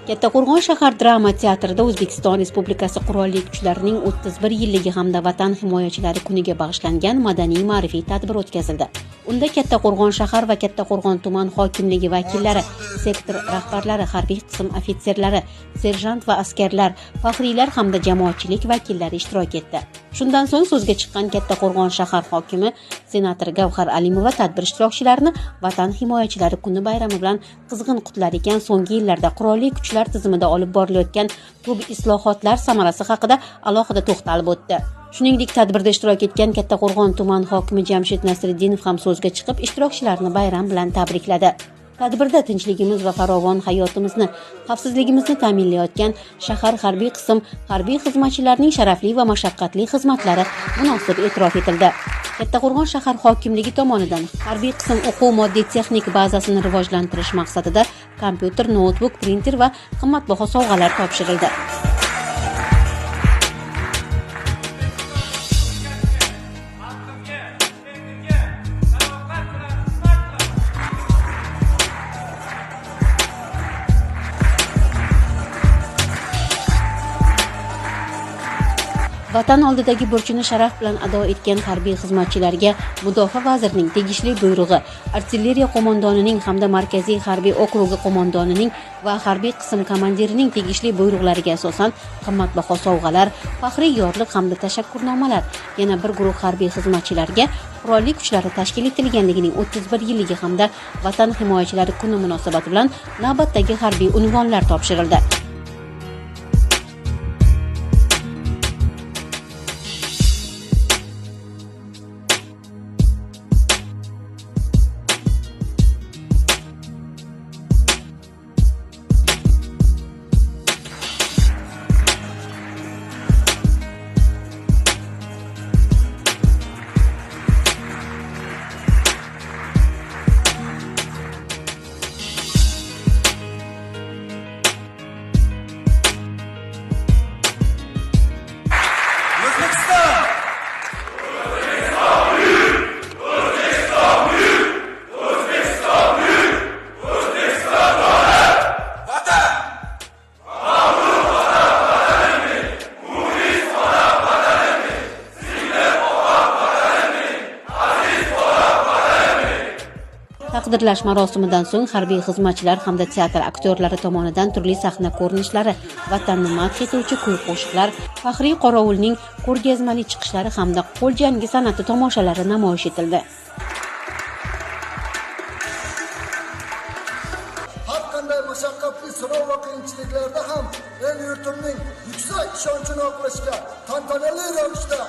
Kattaqo'rg'on shahar drama teatrida O'zbekiston Respublikasi Qurolli kuchlarining 31 yilligi hamda Vatan himoyachilari kuniga bag'ishlangan madaniy-ma'rifiy tadbir o'tkazildi. Unda Kattaqo'rg'on shahar va Kattaqo'rg'on tuman hokimligi vakillari, sektor rahbarlari, harbiy qism ofitserlari, serjant va askarlar, faxriylar hamda jamoatchilik vakillari ishtirok etdi. Shundan so'ng so'zga chiqqan Kattaqo'rg'on shahar hokimi senator Gavhar Alimova tadbir ishtirokchilarini Vatan himoyachilari kuni bayrami bilan qizg'in qutlar ekan, so'nggi yillarda qurolli kuchlar tizimida olib borilayotgan ko'p islohotlar samarasi haqida alohida to'xtalib o'tdi. Shuningdek, tadbirda ishtirok etgan Kattaqo'rg'on tuman hokimi Jamshid Nasriddinov ham so'zga chiqib, ishtirokchilarni bayram bilan tabrikladi. Tadbirda tinchligimiz va farovon hayotimizni, xavfsizligimizni ta'minlayotgan shahar harbiy qism harbiy xizmatchilarining sharafli va mashaqqatli xizmatlari munosib e'tirof etildi. Kattaqo'rg'on shahar hokimligi tomonidan harbiy qism o'quv moddiy texnik bazasini rivojlantirish maqsadida kompyuter, noutbuk, printer va qimmatbaho sovg'alar topshirildi. Vatan oldidagi burchini sharaf bilan ado etgan harbiy xizmatchilarga Mudofaa vazirining tegishli buyrug'i, artilleriya qo'mondonining hamda Markaziy harbiy okrugi qo'mondonining va harbiy qism komandirining tegishli buyruqlariga asosan qimmatbaho sovg'alar, faxriy yorliq hamda tashakkurnomalar, yana bir guruh harbiy xizmatchilarga qurolli kuchlari tashkil etilganligining 31 yilligi hamda Vatan himoyachilari kuni munosabati bilan navbatdagi harbiy unvonlar topshirildi. Taqdirlash marosimidan so'ng harbiy xizmatchilar hamda teatr aktyorlari tomonidan turli sahna ko'rinishlari, vatanni madh etuvchi kuy-qo'shiqlar, faxriy qorovulning ko'rgazmali chiqishlari hamda qo'l jangi san'ati tomoshalari namoyish etildi. Har qanday mashaqqatli sinov va qiyinchiliklarda ham el yurtimning yuksak ishonchini oqlashga tantanali ravishda